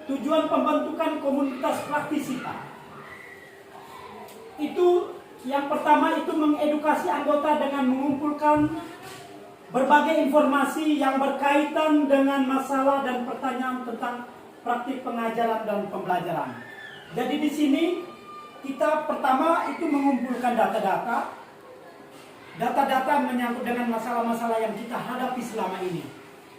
tujuan pembentukan komunitas praktisi, Pak. Itu yang pertama itu mengedukasi anggota dengan mengumpulkan berbagai informasi yang berkaitan dengan masalah dan pertanyaan tentang praktik pengajaran dan pembelajaran. Jadi di sini kita pertama itu mengumpulkan data-data menyangkut dengan masalah-masalah yang kita hadapi selama ini,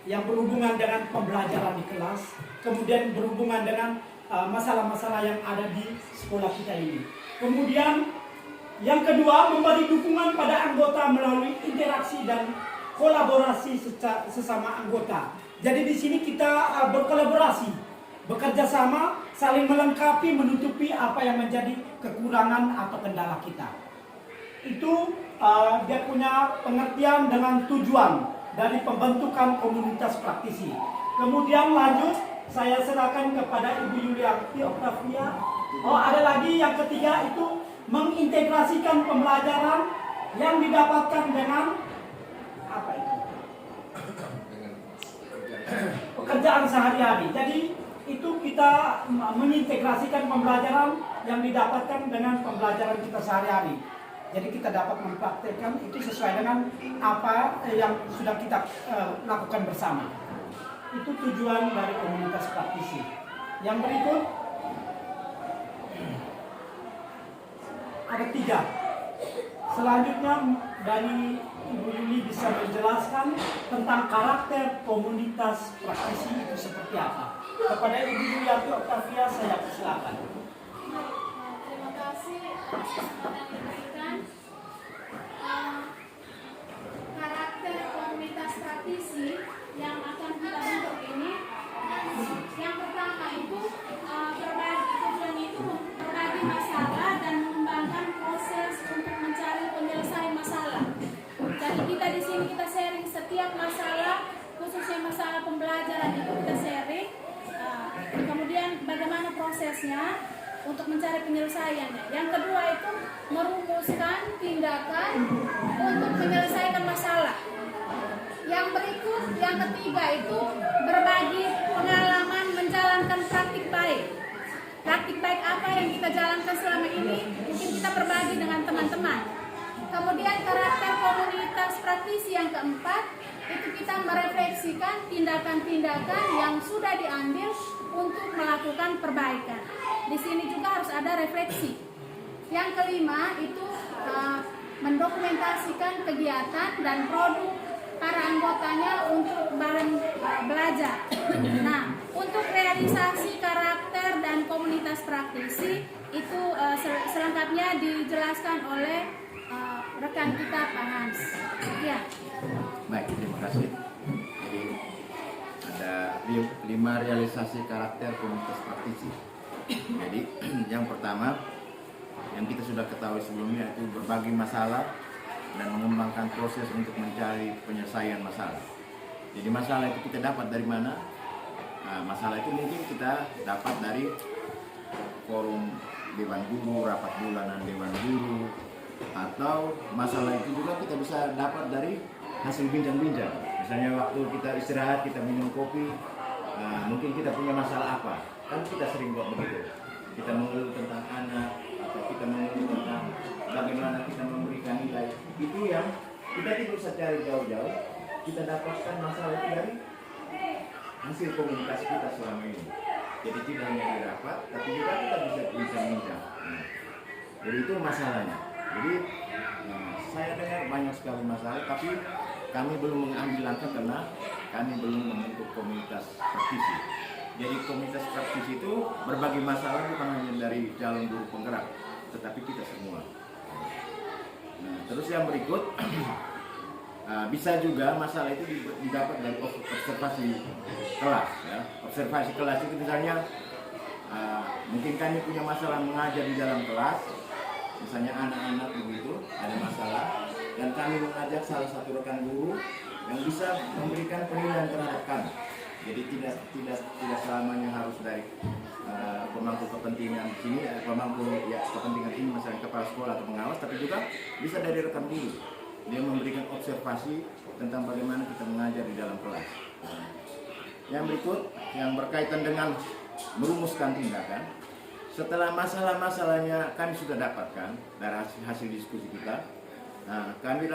yang berhubungan dengan pembelajaran di kelas, kemudian berhubungan dengan masalah-masalah yang ada di sekolah kita ini. Kemudian yang kedua, memberi dukungan pada anggota melalui interaksi dan kolaborasi sesama anggota. Jadi di sini kita berkolaborasi, bekerja sama, saling melengkapi, menutupi apa yang menjadi kekurangan atau kendala kita. Itu dia punya pengertian dengan tujuan dari pembentukan komunitas praktisi. Kemudian lanjut, saya serahkan kepada Ibu Yulianti Octavia. Ada lagi yang ketiga itu mengintegrasikan pembelajaran yang didapatkan dengan apa itu? Pekerjaan sehari-hari. Jadi itu kita mengintegrasikan pembelajaran yang didapatkan dengan pembelajaran kita sehari-hari. Jadi kita dapat mempraktekkan itu sesuai dengan apa yang sudah kita lakukan bersama. Itu tujuan dari komunitas praktisi. Yang berikut ada 3. Selanjutnya dari Ibu Yuli bisa menjelaskan tentang karakter komunitas praktisi itu seperti apa. Kepada Ibu Yulianti Octavia saya persilakan. Terima kasih atas kesempatan yang diberikan. Karakter komunitas praktisi yang akan kita bentuk ini, yang pertama itu berbagi masalah dan mengembangkan proses untuk mencari penyelesaian masalah. Jadi kita di sini kita sharing setiap masalah, khususnya masalah pembelajaran itu kita sharing. Kemudian bagaimana prosesnya untuk mencari penyelesaiannya. Yang kedua itu merumuskan tindakan untuk menyelesaikan masalah. Yang berikut, yang ketiga itu berbagi pengalaman menjalankan praktik baik. Praktik baik apa yang kita jalankan selama ini, mungkin kita berbagi dengan teman-teman. Kemudian karakter komunitas praktisi yang keempat, itu kita merefleksikan tindakan-tindakan yang sudah diambil untuk melakukan perbaikan. Di sini juga harus ada refleksi. Yang kelima itu mendokumentasikan kegiatan dan produk para anggotanya untuk bareng belajar. Nah, untuk realisasi karakter dan komunitas praktisi itu selengkapnya dijelaskan oleh rekan kita Pak Hans. Ya. Baik, terima kasih. Jadi ada 5 realisasi karakter komunitas praktisi. Jadi yang pertama yang kita sudah ketahui sebelumnya itu berbagi masalah dan mengembangkan proses untuk mencari penyelesaian masalah. Jadi masalah itu kita dapat dari mana? Masalah itu mungkin kita dapat dari forum Dewan Guru, rapat bulanan Dewan Guru, atau masalah itu juga kita bisa dapat dari hasil bincang-bincang. Misalnya waktu kita istirahat, kita minum kopi, mungkin kita punya masalah apa? Kan kita sering buat begitu. Kita mengeluh tentang anak, atau kita mengeluh tentang bagaimana kita memberikan nilai. Itu yang kita tidak usah cari jauh-jauh. Kita dapatkan masalah itu dari hasil komunikasi kita selama ini. Jadi tidak hanya di rapat, tapi juga kita bisa bincang-bincang. Jadi itu masalahnya. Jadi saya dengar banyak sekali masalah, tapi kami belum mengambil langkah karena kami belum membentuk komunitas praktisi. Jadi komunitas praktisi itu berbagi masalah bukan hanya dari calon guru penggerak, tetapi kita semua. Nah, terus yang berikut, bisa juga masalah itu didapat dari observasi kelas. Ya. Observasi kelas itu misalnya, mungkin kami punya masalah mengajar di dalam kelas, misalnya anak-anak begitu ada masalah, dan kami mengajak salah satu rekan guru yang bisa memberikan penilaian terhadap kami. Jadi tidak selamanya harus dari pemangku kepentingan sini, pemangku ya kepentingan ini misalnya kepala sekolah atau pengawas, tapi juga bisa dari rekan guru. Dia memberikan observasi tentang bagaimana kita mengajar di dalam kelas. Yang berikut yang berkaitan dengan merumuskan tindakan. Setelah masalah-masalahnya kami sudah dapatkan dari hasil diskusi kita, nah, kami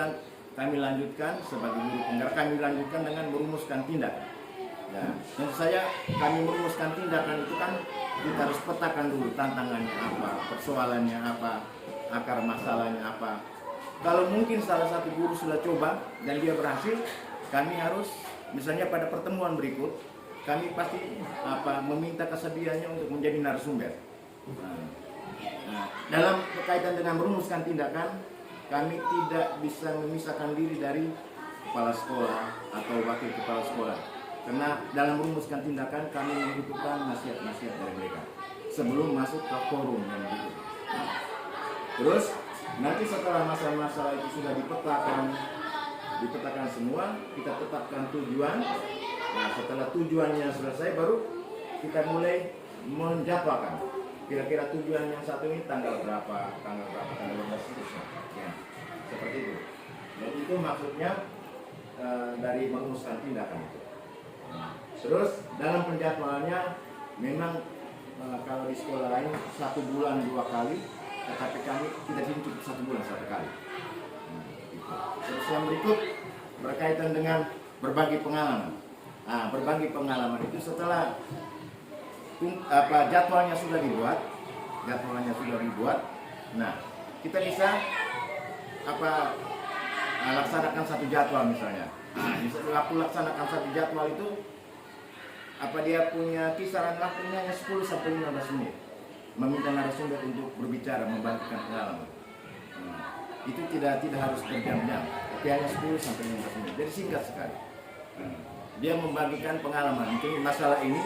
lanjutkan sebagai guru penggerak, kami lanjutkan dengan merumuskan tindakan. Ya, tentu saja kami merumuskan tindakan itu kan kita harus petakan dulu tantangannya apa, persoalannya apa, akar masalahnya apa. Kalau mungkin salah satu guru sudah coba dan dia berhasil, kami harus misalnya pada pertemuan berikut kami pasti meminta kesediaannya untuk menjadi narasumber. Nah, dalam berkaitan dengan merumuskan tindakan, kami tidak bisa memisahkan diri dari kepala sekolah atau wakil kepala sekolah. Karena dalam merumuskan tindakan kami membutuhkan nasihat-nasihat dari mereka sebelum masuk ke forum yang berikut. Terus nanti setelah masalah-masalah itu sudah dipetakan semua, kita tetapkan tujuan. Nah, setelah tujuannya selesai baru kita mulai menjadwalkan. Kira-kira tujuan yang satu ini tanggal berapa, tanggal 12 seterusnya. Ya, seperti itu. Dan itu maksudnya dari merumuskan tindakan itu. Terus dalam penjadwalannya memang kalau di sekolah lain 1 bulan 2 kali, tetapi kita sini cukup 1 bulan 1 kali. Gitu. Terus yang berikut berkaitan dengan berbagi pengalaman. Nah, berbagi pengalaman itu setelah jadwalnya sudah dibuat, nah kita bisa laksanakan satu jadwal misalnya. Nah, waktu laksanakan satu jadwal itu dia punya kisaran waktunya 10 sampai 15 menit. Meminta narasumber untuk berbicara, membagikan pengalaman. Itu tidak harus berjam-jam, tapi hanya 10 sampai 15 menit. Jadi singkat sekali. Dia membagikan pengalaman. Mungkin masalah ini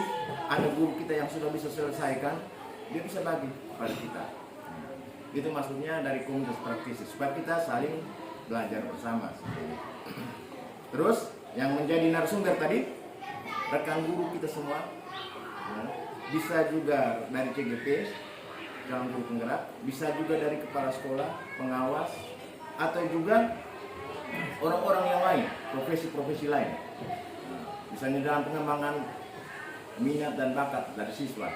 ada guru kita yang sudah bisa selesaikan, dia bisa bagi kepada kita. Itu maksudnya dari komunitas praktisi, supaya kita saling belajar bersama. Terus yang menjadi narasumber tadi rekan guru kita semua, ya, bisa juga dari CGP, calon guru penggerak, bisa juga dari kepala sekolah, pengawas, atau juga orang-orang yang lain, profesi-profesi lain. Misalnya dalam pengembangan minat dan bakat dari siswa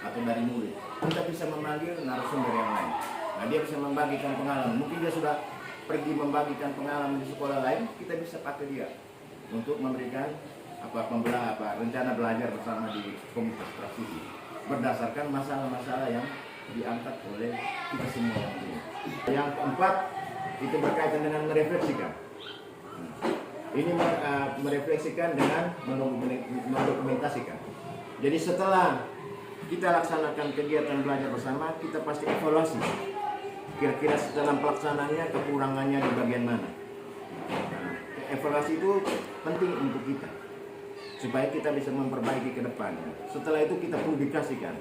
atau dari murid, kita bisa memanggil narasumber yang lain. Nah, dia bisa membagikan pengalaman. Mungkin dia sudah pergi membagikan pengalaman di sekolah lain, kita bisa pakai dia untuk memberikan rencana belajar bersama di komunitas praktisi berdasarkan masalah-masalah yang diangkat oleh kita semua yang ini. Yang keempat itu berkaitan dengan merefleksikan. Ini merefleksikan dengan mendokumentasikan. Jadi setelah kita laksanakan kegiatan belajar bersama, kita pasti evaluasi. Kira-kira dalam pelaksanaannya kekurangannya di bagian mana. Nah, evaluasi itu penting untuk kita, supaya kita bisa memperbaiki ke depannya. Setelah itu kita publikasikan.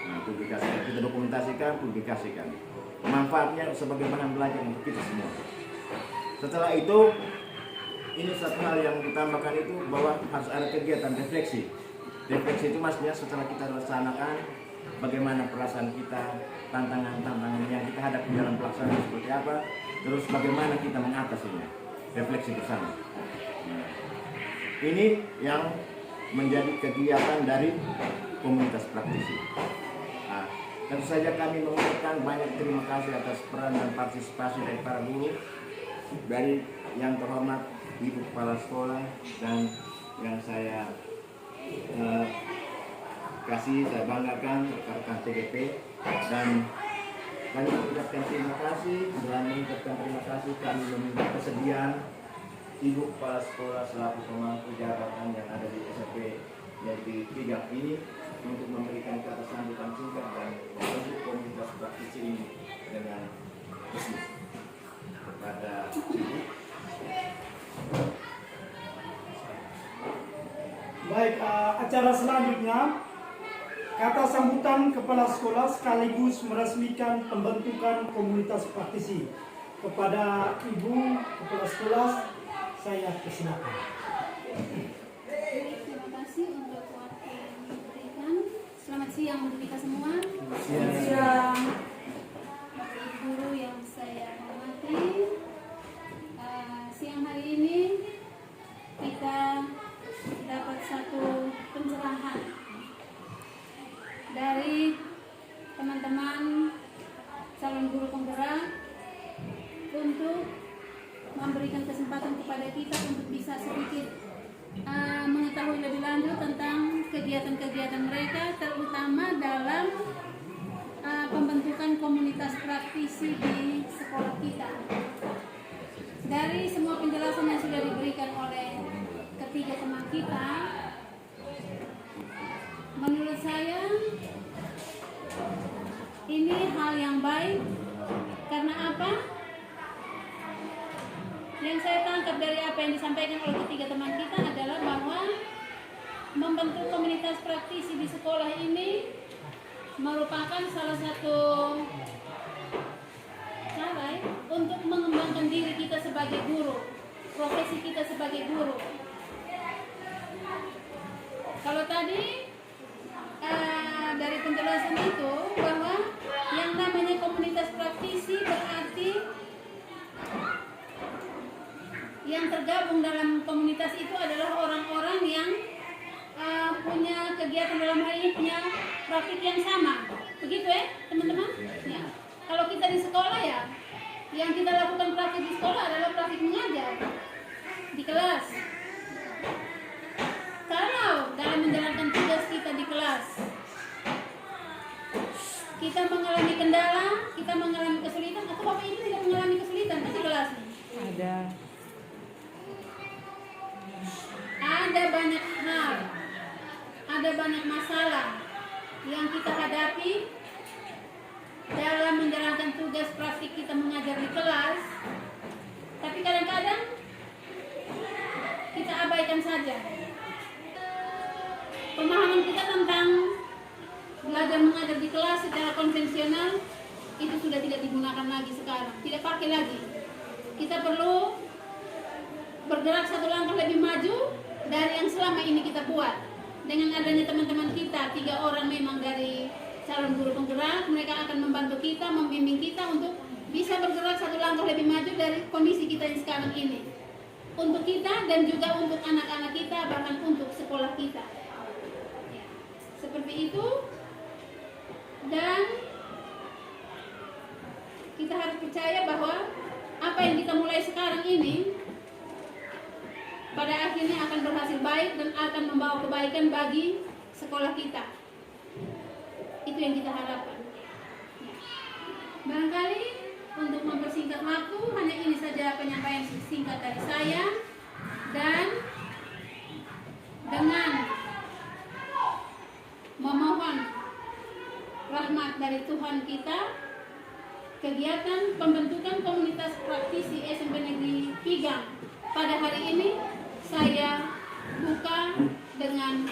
Nah, kita dokumentasikan, publikasikan. Manfaatnya sebagai bahan belajar untuk kita semua. Setelah itu, ini satu hal yang ditambahkan itu bahwa harus ada kegiatan refleksi. Refleksi itu maksudnya setelah kita laksanakan, bagaimana perasaan kita, tantangan-tantangan yang kita hadapi dalam pelaksanaan seperti apa, terus bagaimana kita mengatasinya. Refleksi bersama. Ini yang menjadi kegiatan dari komunitas praktisi. Nah, tentu saja kami mengucapkan banyak terima kasih atas peran dan partisipasi dari para guru, dari yang terhormat Ibu Kepala Sekolah dan yang saya saya banggakan rekan-rekan CGP, dan kami mengucapkan terima kasih kami meminta kesediaan Ibu Kepala Sekolah selaku pemangku jabatan yang ada di SMP yaitu bidang ini untuk memberikan kata sambutan singkat dan membentuk komunitas praktisi ini dengan resmi kepada Ibu. Baik, acara selanjutnya kata sambutan kepala sekolah sekaligus meresmikan pembentukan komunitas praktisi. Kepada Ibu Kepala Sekolah, saya persilakan. Terima kasih untuk waktu yang diberikan. Selamat siang untuk kita semua. Siang. Guru yang saya hormati, siang hari ini kita dapat satu pencerahan memberikan kesempatan kepada kita untuk bisa sedikit mengetahui lebih lanjut tentang kegiatan-kegiatan mereka, terutama dalam pembentukan komunitas praktisi di sekolah kita. Dari semua penjelasan yang sudah diberikan oleh ketiga teman kita, menurut saya ini hal yang baik. Karena apa? Yang saya tangkap dari apa yang disampaikan oleh ketiga teman kita adalah bahwa membentuk komunitas praktisi di sekolah ini merupakan salah satu cara untuk mengembangkan diri kita sebagai guru, profesi kita sebagai guru. Kalau tadi dari penjelasan itu bahwa yang namanya komunitas praktisi berarti yang tergabung dalam komunitas itu adalah orang-orang yang punya kegiatan dalam hal ini, punya praktik yang sama. Begitu ya teman-teman? Ya. Kalau kita di sekolah ya, yang kita lakukan praktik di sekolah adalah praktik mengajar di kelas. Kalau dalam menjalankan tugas kita di kelas kita mengalami kendala, kita mengalami kesulitan, atau Bapak ini tidak mengalami kesulitan kan di kelas? Ada banyak hal, ada banyak masalah yang kita hadapi dalam menjalankan tugas praktik kita mengajar di kelas, tapi kadang-kadang kita abaikan saja. Pemahaman kita tentang belajar mengajar di kelas secara konvensional itu sudah tidak digunakan lagi sekarang, tidak pakai lagi. Kita perlu bergerak satu langkah lebih maju dari yang selama ini kita buat. Dengan adanya teman-teman kita, 3 orang memang dari calon guru penggerak, mereka akan membantu kita, membimbing kita untuk bisa bergerak satu langkah lebih maju dari kondisi kita yang sekarang ini. Untuk kita dan juga untuk anak-anak kita, bahkan untuk sekolah kita. Seperti itu. Dan kita harus percaya bahwa apa yang kita mulai sekarang ini pada akhirnya akan berhasil baik dan akan membawa kebaikan bagi sekolah kita. Itu yang kita harapkan. Barangkali untuk mempersingkat waktu, hanya ini saja penyampaian singkat dari saya. Dan dengan memohon rahmat dari Tuhan kita, kegiatan pembentukan komunitas praktisi SMP Negeri Pigang pada hari ini saya buka dengan